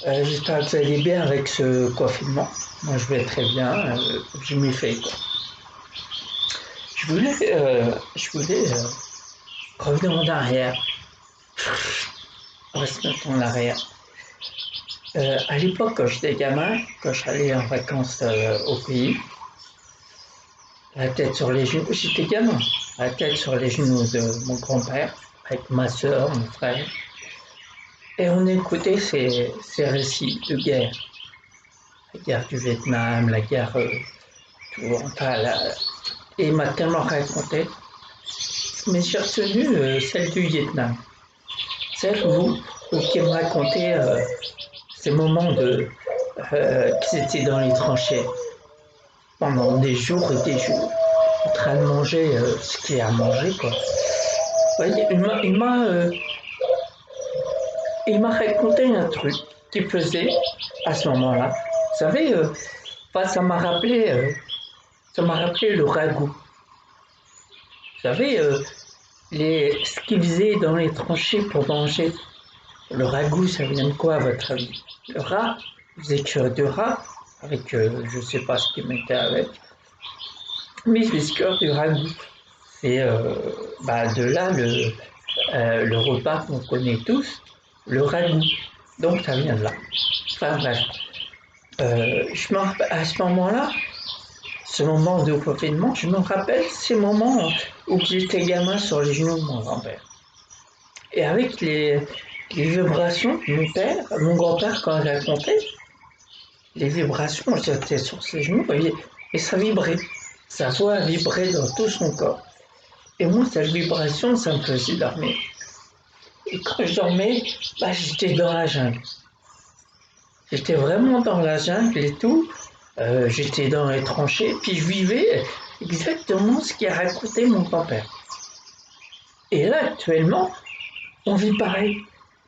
J'espère que vous allez bien avec ce confinement. Moi, je vais très bien. Je m'y fais quoi. Je voulais revenir en arrière. On va se mettre en arrière. À l'époque, quand j'étais gamin, quand je allais en vacances au pays, la tête sur les genoux, j'étais gamin, la tête sur les genoux de mon grand-père, avec ma soeur, mon frère, et on écoutait ces récits de guerre. La guerre du Vietnam, la guerre, tout, enfin, et il m'a tellement raconté, mais j'ai retenu celle du Vietnam. Celle où qui me racontait ces moments qu'ils étaient dans les tranchées pendant des jours et des jours, en train de manger ce qu'il y a à manger, quoi. Vous voyez, il m'a raconté un truc qu'il faisait à ce moment-là. Vous savez, enfin, ça m'a rappelé le ragoût. Vous savez, ce qu'ils faisaient dans les tranchées pour manger. Le ragoût, ça vient de quoi à votre avis? Le rat, vous faisait cuire du rat, avec je sais pas ce qu'ils mettaient avec, mais ils faisaient cuire du ragoût. C'est de là le repas qu'on connaît tous, le ragoût. Donc ça vient de là. Enfin bref, à ce moment-là, ce moment de confinement, je me rappelle ces moments où j'étais gamin sur les genoux de mon grand-père. Et avec les vibrations de mon grand-père quand il racontait, les vibrations, j'étais sur ses genoux et ça vibrait. Sa voix vibrait dans tout son corps. Et moi, cette vibration, ça me faisait dormir. Et quand je dormais, j'étais dans la jungle. J'étais vraiment dans la jungle et tout. J'étais dans les tranchées, puis je vivais exactement ce qu'a raconté mon grand-père. Et là, actuellement, on vit pareil.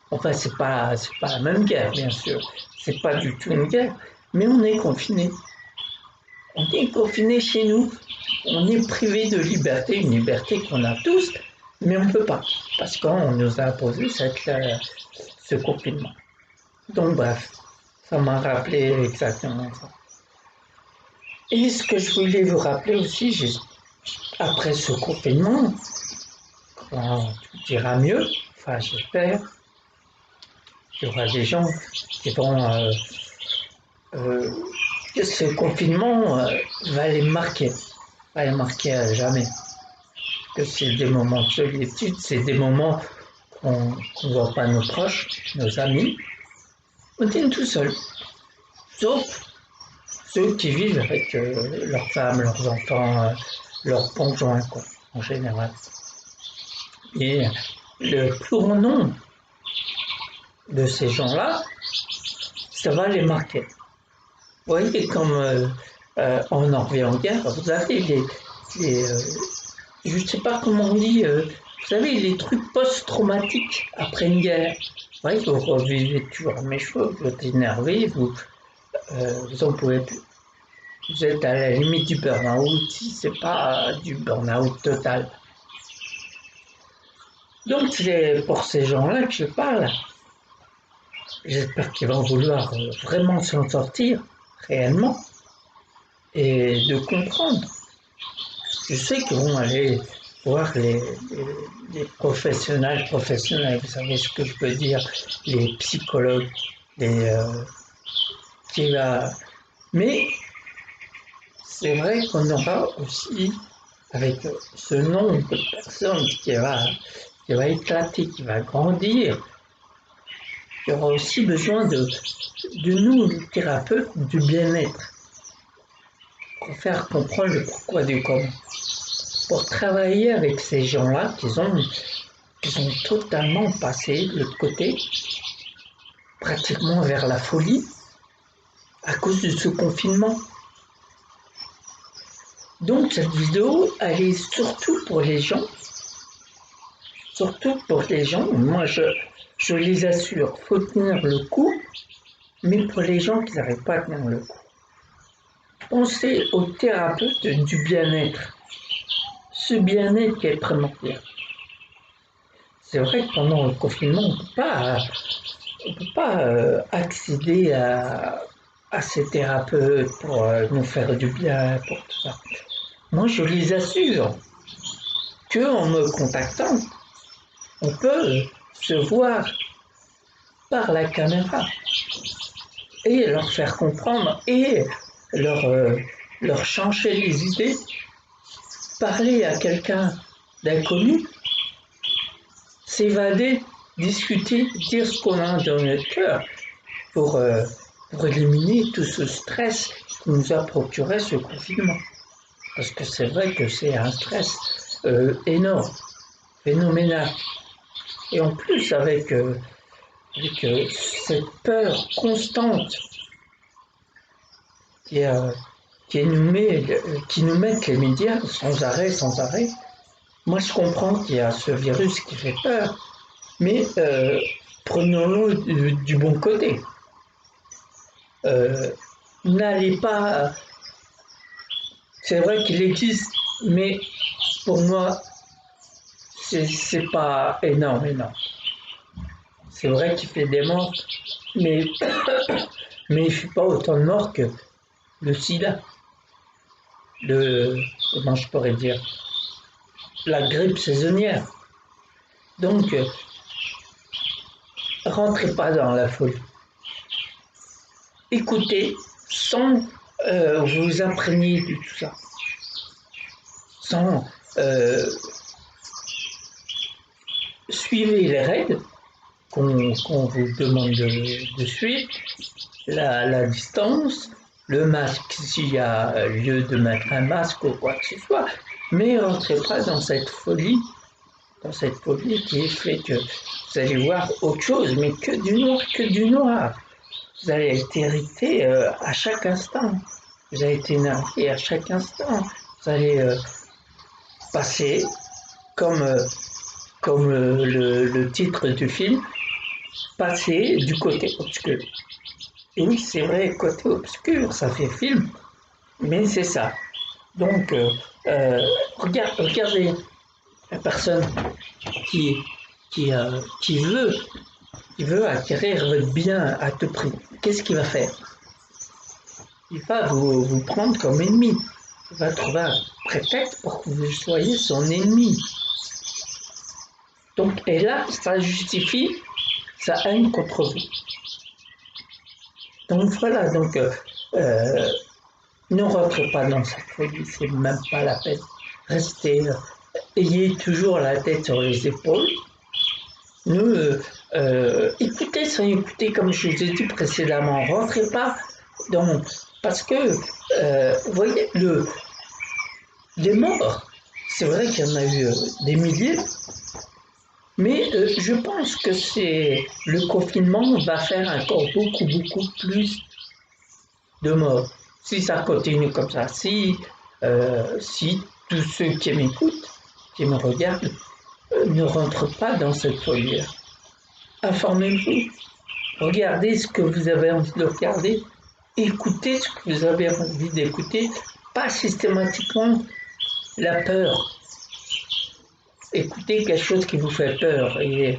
Enfin, c'est pas la même guerre, bien sûr. C'est pas du tout une guerre, mais on est confiné. On est confiné chez nous. On est privé de liberté, une liberté qu'on a tous, mais on ne peut pas, parce qu'on nous a imposé ce confinement. Donc bref, ça m'a rappelé exactement ça. Et ce que je voulais vous rappeler aussi, après ce confinement, quand tout ira mieux, enfin j'espère, il y aura des gens qui vont... euh, ce confinement va les marquer à jamais. Que c'est des moments de solitude, c'est des moments qu'on ne voit pas nos proches, nos amis. On est tout seul, sauf ceux qui vivent avec leurs femmes, leurs enfants, leurs conjoints, quoi, en général. Et le plus grand nombre de ces gens-là, ça va les marquer. Vous voyez, comme on en revient en guerre, vous avez je ne sais pas comment on dit, vous savez, les trucs post-traumatiques après une guerre. Oui, vous revivez toujours la même chose, vous êtes énervé, vous en pouvez plus. Vous êtes à la limite du burn-out, si c'est pas du burn-out total. Donc c'est pour ces gens-là que je parle. J'espère qu'ils vont vouloir vraiment s'en sortir, réellement, et de comprendre. Je sais qu'ils vont aller voir les professionnels, vous savez ce que je veux dire, les psychologues, les, qui va... Mais c'est vrai qu'on aura aussi, avec ce nombre de personnes qui va éclater, qui va grandir, il y aura aussi besoin de nous, les thérapeutes, du bien-être, pour faire comprendre le pourquoi du comment, pour travailler avec ces gens-là qui sont totalement passés de l'autre côté, pratiquement vers la folie, à cause de ce confinement. Donc cette vidéo, elle est surtout pour les gens, moi je les assure, faut tenir le coup, mais pour les gens qui n'arrivent pas à tenir le coup. Pensez aux thérapeutes du bien-être, ce bien-être qui est primordial. C'est vrai que pendant le confinement, on ne peut pas on peut pas accéder à ces thérapeutes pour nous faire du bien, pour tout ça. Moi, je les assure qu'en me contactant, on peut se voir par la caméra et leur faire comprendre et leur, euh, leur changer les idées. Parler à quelqu'un d'inconnu, s'évader, discuter, dire ce qu'on a dans notre cœur pour, euh, pour éliminer tout ce stress que nous a procuré ce confinement. Parce que c'est vrai que c'est un stress énorme, phénoménal. Et en plus, avec cette peur constante qui, euh, qui nous mettent les médias sans arrêt, sans arrêt, moi je comprends qu'il y a ce virus qui fait peur, mais prenons-le du bon côté. Euh, N'allez pas. C'est vrai qu'il existe, mais pour moi, c'est pas énorme, énorme. C'est vrai qu'il fait des morts, mais, mais il ne fait pas autant de morts que le sida, comment je pourrais dire, la grippe saisonnière. Donc, rentrez pas dans la folie. Écoutez sans vous imprégner de tout ça, sans suivez les règles qu'on vous demande de suivre, la distance, le masque s'il y a lieu de mettre un masque ou quoi que ce soit, mais rentrez pas dans cette folie qui fait que vous allez voir autre chose, mais que du noir, que du noir. Vous allez être irrité à chaque instant, vous allez être énervé à chaque instant, vous allez passer comme, le titre du film, passer du côté obscur. Et oui, c'est vrai, côté obscur, ça fait film, mais c'est ça. Donc, regardez la personne qui, qui veut acquérir votre bien à tout prix. Qu'est-ce qu'il va faire? Il va vous prendre comme ennemi. Il va trouver un prétexte pour que vous soyez son ennemi. Donc, et là, ça justifie sa haine contre vous. Donc voilà, donc ne rentrez pas dans cette folie, c'est même pas la peine. Restez, ayez toujours la tête sur les épaules. Ne écoutez sans écouter, comme je vous ai dit précédemment, rentrez pas dans, parce que vous voyez les morts, c'est vrai qu'il y en a eu des milliers, mais je pense que le confinement va faire encore beaucoup plus de morts. Si ça continue comme ça, si tous ceux qui m'écoutent, qui me regardent, ne rentrent pas dans cette folie. Informez-vous, regardez ce que vous avez envie de regarder, écoutez ce que vous avez envie d'écouter, pas systématiquement la peur. Écoutez quelque chose qui vous fait peur et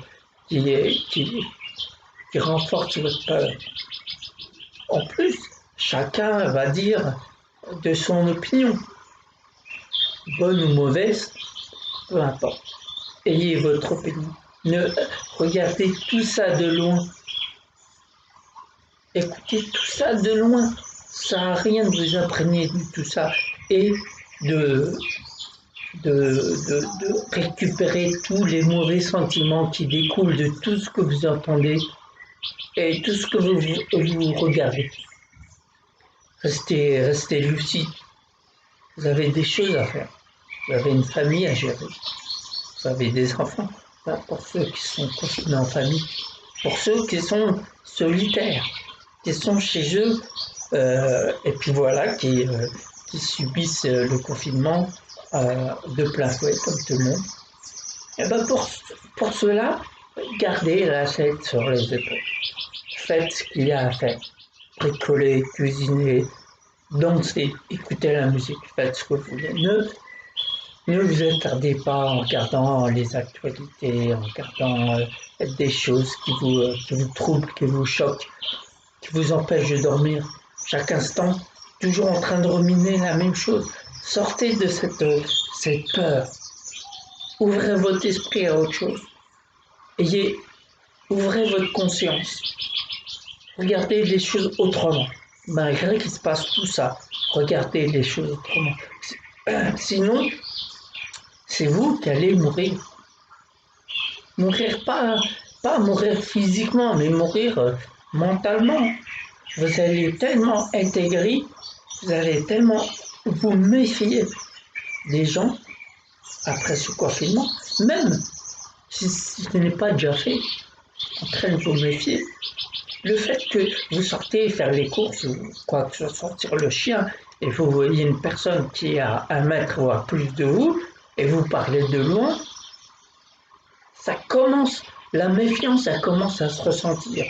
qui renforce votre peur. En plus, chacun va dire de son opinion, bonne ou mauvaise, peu importe. Ayez votre opinion. Regardez tout ça de loin. Écoutez tout ça de loin. Ça n'a rien de vous imprégner de tout ça. Et de, de récupérer tous les mauvais sentiments qui découlent de tout ce que vous entendez et tout ce que vous regardez. Restez lucide. Vous avez des choses à faire. Vous avez une famille à gérer. Vous avez des enfants. Pour ceux qui sont confinés en famille. Pour ceux qui sont solitaires, qui sont chez eux, et puis voilà, qui subissent le confinement de plein fouet, comme tout le monde. Et ben pour cela, gardez la tête sur les épaules. Faites ce qu'il y a à faire. Bricoler, cuisiner, danser, écouter la musique, faites ce que vous voulez. Ne vous attardez pas en regardant les actualités, en regardant des choses qui vous troublent, qui vous choquent, qui vous empêchent de dormir. Chaque instant, toujours en train de ruminer la même chose. Sortez de cette peur. Ouvrez votre esprit à autre chose. Ouvrez votre conscience. Regardez les choses autrement. Malgré qu'il se passe tout ça, regardez les choses autrement. Sinon, c'est vous qui allez mourir. Mourir pas mourir physiquement, mais mourir mentalement. Vous allez tellement intégrer, vous allez tellement vous méfier des gens après ce confinement, même si ce n'est pas déjà fait, en train de vous méfier. Le fait que vous sortez faire les courses ou quoi que ce soit, sortir le chien, et vous voyez une personne qui est à 1 mètre voire plus de vous, et vous parlez de loin, ça commence, la méfiance, ça commence à se ressentir.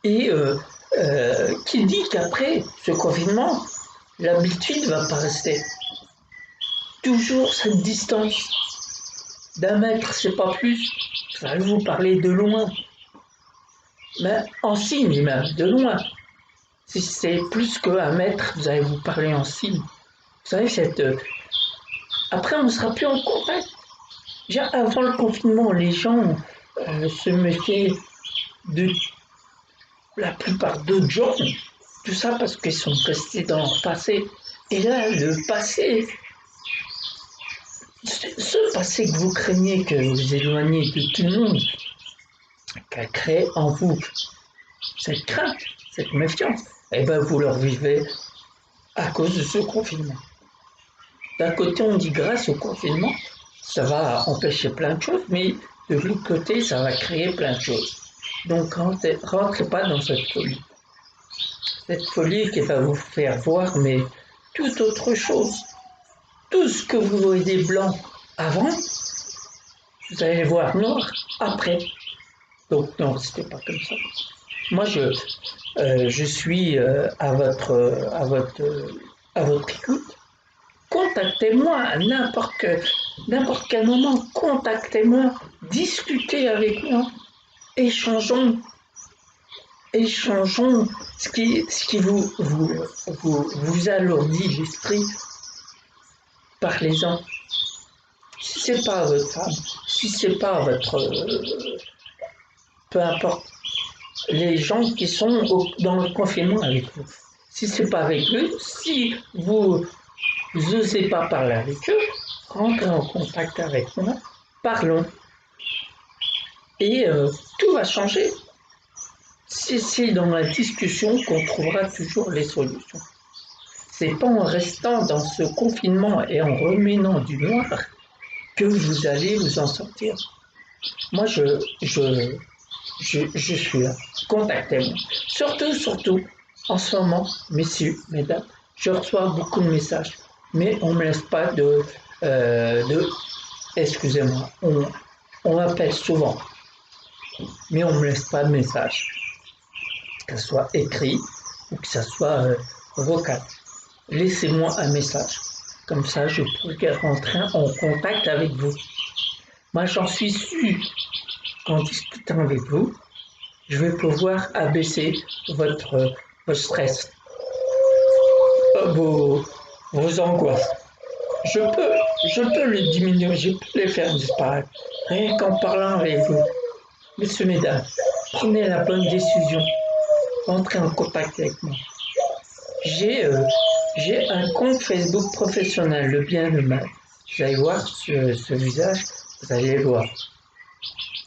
Et qui dit qu'après ce confinement, l'habitude ne va pas rester. Toujours cette distance d'1 mètre, c'est pas plus. Vous allez vous parler de loin. Mais en signe même, de loin. Si c'est plus que 1 mètre, vous allez vous parler en signe. Vous savez, après, on ne sera plus en contact. Déjà avant le confinement, les gens se méfiaient de la plupart d'autres gens. Tout ça parce qu'ils sont restés dans leur passé. Et là, le passé, ce passé que vous craignez, que vous éloignez de tout le monde, qui a créé en vous cette crainte, cette méfiance, eh bien vous le revivez à cause de ce confinement. D'un côté, on dit grâce au confinement, ça va empêcher plein de choses, mais de l'autre côté, ça va créer plein de choses. Donc, rentrez pas dans cette folie. Cette folie qui va vous faire voir, mais tout autre chose. Tout ce que vous voyez blanc avant, vous allez voir noir après. Donc, non, c'était pas comme ça. Moi, je suis à votre écoute. Contactez-moi à n'importe quel moment. Contactez-moi, discutez avec moi, échangeons ce qui vous alourdit l'esprit. Parlez-en. Si c'est pas votre femme, si c'est pas votre, peu importe, les gens qui sont dans le confinement avec vous. Si c'est pas avec eux, si vous n'osez pas parler avec eux, rentrez en contact avec moi, parlons. Et tout va changer. C'est dans la discussion qu'on trouvera toujours les solutions. C'est pas en restant dans ce confinement et en remenant du noir que vous allez vous en sortir. Moi, je suis là. Contactez-moi. Surtout, en ce moment, messieurs, mesdames, je reçois beaucoup de messages, mais on ne me laisse pas excusez-moi, on m'appelle souvent, mais on ne me laisse pas de message, que ce soit écrit ou que ce soit vocal. Laissez-moi un message, comme ça je pourrai rentrer en contact avec vous. Moi, j'en suis sûr qu'en discutant avec vous, je vais pouvoir abaisser votre stress, vos angoisses. Je peux le diminuer, je peux les faire disparaître, rien qu'en parlant avec vous. Messieurs, mesdames, prenez la bonne décision, entrez en contact avec moi. J'ai un compte Facebook professionnel, le bien et le mal. Vous allez voir ce visage, vous allez le voir.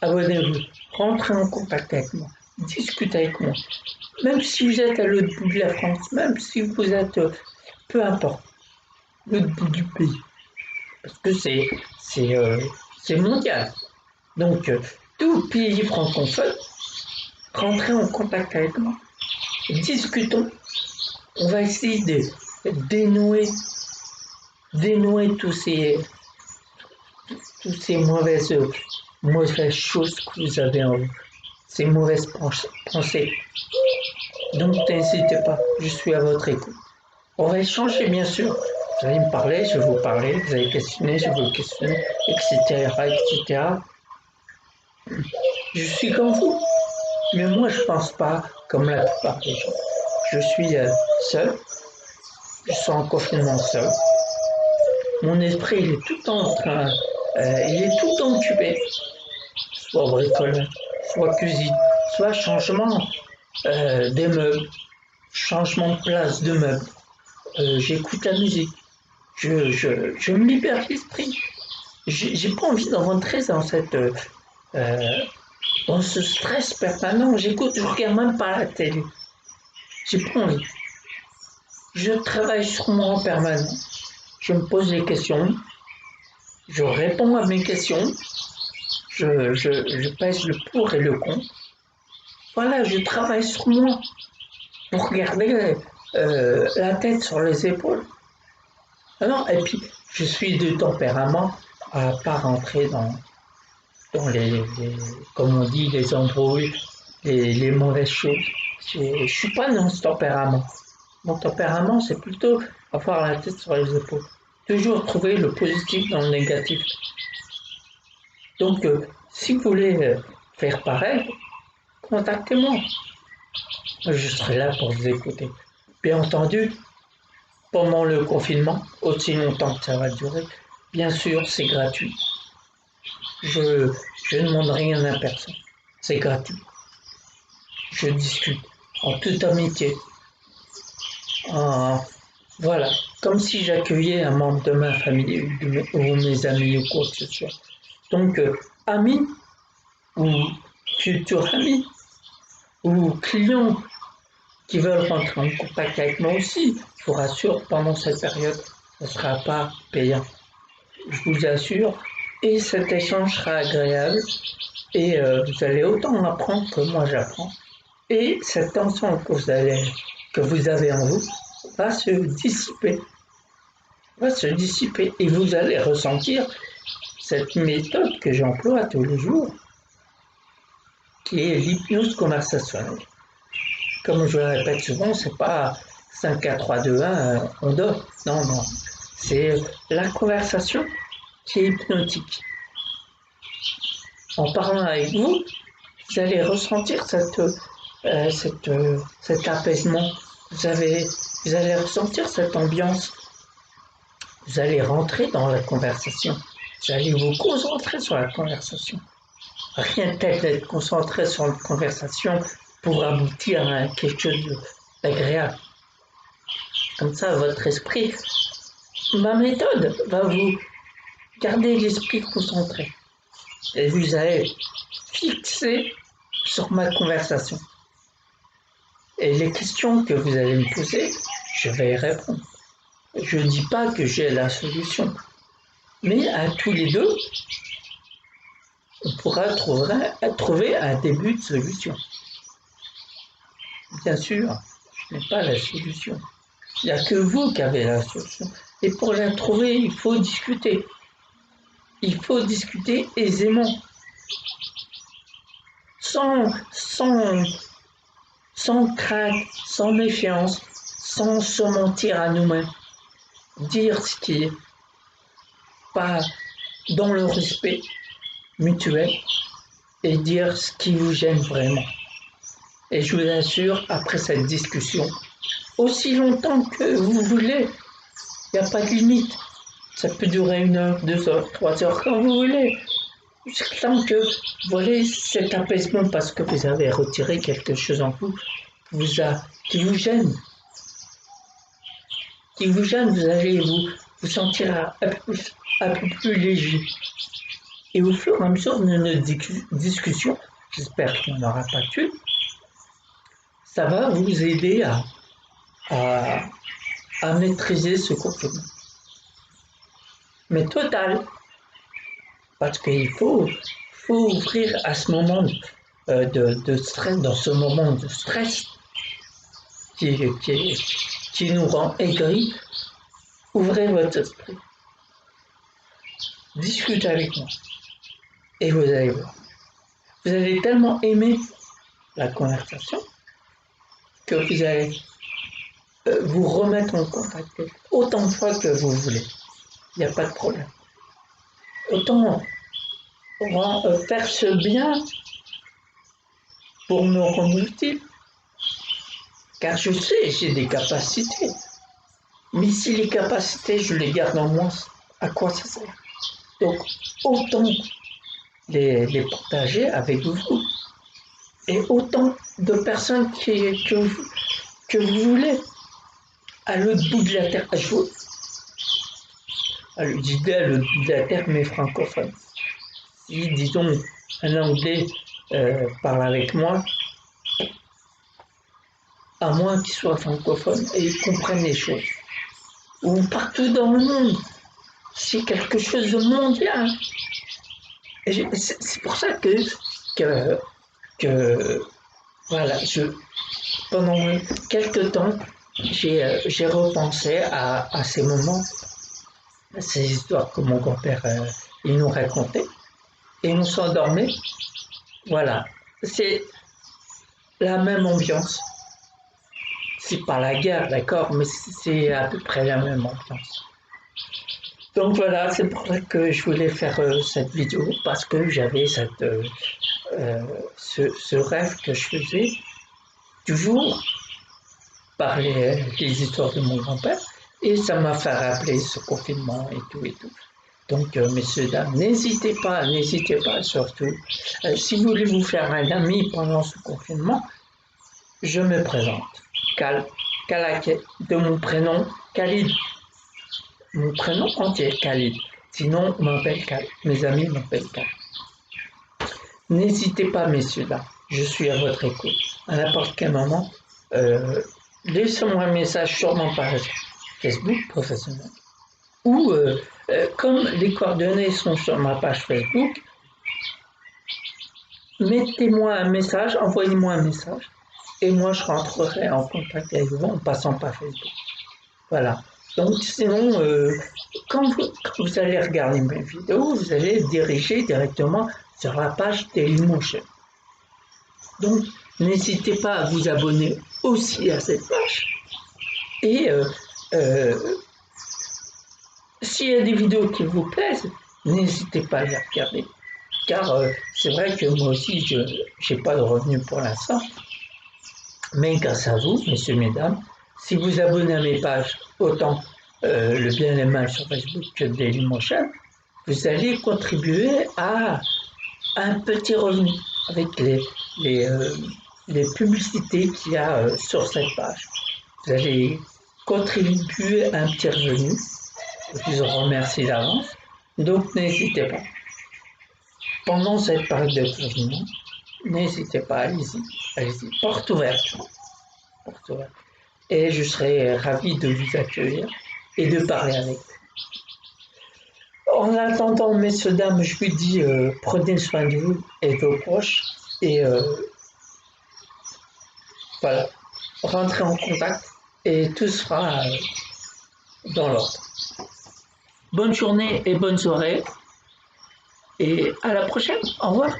Abonnez-vous, rentrez en contact avec moi, discutez avec moi. Même si vous êtes à l'autre bout de la France, même si vous êtes, peu importe, l'autre bout du pays. Parce que c'est mondial. Donc, tout pays francophone, rentrez en contact avec moi. Discutons. On va essayer de dénouer toutes ces mauvaises choses que vous avez en vous, ces mauvaises pensées. Donc n'hésitez pas, je suis à votre écoute. On va échanger bien sûr Vous allez me parler, je vais vous parler, vous allez questionner, je vais vous questionner, etc., etc. Je suis comme vous, mais moi je pense pas comme la plupart des gens. Je suis seul, je suis en confinement seul. Mon esprit il est tout le temps en train, il est tout le temps occupé, soit bricolage, soit cuisine, soit changement des meubles, changement de place de meubles. J'écoute la musique, je me libère l'esprit. J'ai pas envie de rentrer euh, dans ce stress permanent. J'écoute, je regarde même pas la télé. J'ai pas envie. Je travaille sur moi en permanence. Je me pose des questions, je réponds à mes questions, je pèse le pour et le contre. Voilà, je travaille sur moi pour garder la tête sur les épaules. Alors, et puis, je suis de tempérament à pas rentrer dans comme on dit, les embrouilles, les mauvaises choses. Je suis pas dans ce tempérament. Mon tempérament, c'est plutôt avoir la tête sur les épaules. Toujours trouver le positif dans le négatif. Donc, si vous voulez faire pareil, contactez-moi. Je serai là pour vous écouter. Bien entendu, pendant le confinement, aussi longtemps que ça va durer, bien sûr, c'est gratuit. Je, je ne demande rien à personne. C'est gratuit. Je discute en toute amitié. En, voilà, comme si j'accueillais un membre de ma famille ou mes amis ou quoi que ce soit. Donc, amis ou futurs amis ou clients qui veulent rentrer en contact avec moi aussi, je vous rassure, pendant cette période, ce ne sera pas payant. Je vous assure, et cet échange sera agréable, et vous allez autant apprendre que moi j'apprends. Et cette tension que vous avez en vous va se dissiper, et vous allez ressentir cette méthode que j'emploie tous les jours, qui est l'hypnose conversationnelle. Comme je le répète souvent, c'est pas 5, 4, 3, 2, 1, on dort. Non, non. C'est la conversation qui est hypnotique. En parlant avec vous, vous allez ressentir cet apaisement. Vous allez ressentir cette ambiance. Vous allez rentrer dans la conversation. Vous allez vous concentrer sur la conversation. Rien de tel d'être concentré sur la conversation pour aboutir à quelque chose d'agréable. Comme ça, votre esprit, ma méthode va vous garder l'esprit concentré. Et vous allez fixer sur ma conversation. Et les questions que vous allez me poser, je vais y répondre. Je ne dis pas que j'ai la solution, mais à tous les deux, on pourra trouver un début de solution. Bien sûr, je n'ai pas la solution. Il n'y a que vous qui avez la solution. Et pour la trouver, il faut discuter. Il faut discuter aisément, sans, sans, sans crainte, sans méfiance, sans se mentir à nous-mêmes. Dire ce qui est pas dans le respect mutuel et dire ce qui vous gêne vraiment. Et je vous assure, après cette discussion, aussi longtemps que vous voulez, il n'y a pas de limite. Ça peut durer 1 heure, 2 heures, 3 heures, quand vous voulez. Tant que vous voyez cet apaisement parce que vous avez retiré quelque chose en vous qui vous gêne. Vous allez vous sentir un peu plus léger. Et au fur et à mesure de notre discussion, j'espère qu'il n'y en aura pas de ça va vous aider à maîtriser ce confinement. Mais total, parce qu'il faut ouvrir à ce moment de stress, dans ce moment de stress qui nous rend aigris, ouvrez votre esprit, discutez avec moi et vous allez voir. Vous allez tellement aimer la conversation que vous allez vous remettre en contact autant de fois que vous voulez. Il n'y a pas de problème. Autant faire ce bien pour me rendre utile. Car je sais, j'ai des capacités. Mais si les capacités, je les garde en moi, à quoi ça sert? Donc, autant les partager avec vous. Et autant de personnes que vous voulez. À l'autre bout de la terre. À l'autre bout de la terre, mais francophone. Si, disons, un Anglais parle avec moi, à moins qu'il soit francophone et il comprenne les choses. Ou partout dans le monde. C'est quelque chose de mondial. C'est pour ça que voilà, pendant quelques temps, j'ai repensé à ces moments, à ces histoires que mon grand-père il nous racontait, et on s'endormait. Voilà, c'est la même ambiance. C'est pas la guerre, d'accord, mais c'est à peu près la même ambiance. Donc voilà, c'est pour ça que je voulais faire cette vidéo, parce que j'avais ce rêve que je faisais toujours par les histoires de mon grand-père, et ça m'a fait rappeler ce confinement et tout et tout. Donc, messieurs, dames, n'hésitez pas surtout. Si vous voulez vous faire un ami pendant ce confinement, je me présente. Kalake, de mon prénom, Khalid. Mon prénom entier, Khalid. Sinon, on m'appelle Khalid. Mes amis m'appellent Khalid. N'hésitez pas, messieurs, dames. Je suis à votre écoute. À n'importe quel moment, laissez-moi un message sur mon page Facebook professionnel. Ou, comme les coordonnées sont sur ma page Facebook, mettez-moi un message, envoyez-moi un message, et moi je rentrerai en contact avec vous en passant par Facebook. Voilà. Donc sinon, quand vous allez regarder mes vidéos, vous allez diriger directement sur la page Dailymotion. Donc n'hésitez pas à vous abonner aussi à cette page. Et s'il y a des vidéos qui vous plaisent, n'hésitez pas à les regarder. Car c'est vrai que moi aussi, je n'ai pas de revenus pour l'instant. Mais grâce à vous, messieurs, mesdames, si vous abonnez à mes pages, autant le bien et le mal sur Facebook que Dailymotion, vous allez contribuer à un petit revenu avec les publicités qu'il y a sur cette page. Vous allez contribuer à un petit revenu. Je vous en remercie d'avance. Donc n'hésitez pas. Pendant cette période de confinement, n'hésitez pas, allez-y, porte ouverte. Et je serai ravi de vous accueillir et de parler avec vous. En attendant, messieurs, dames, je vous dis prenez soin de vous et de vos proches et voilà, rentrez en contact et tout sera dans l'ordre. Bonne journée et bonne soirée et à la prochaine. Au revoir.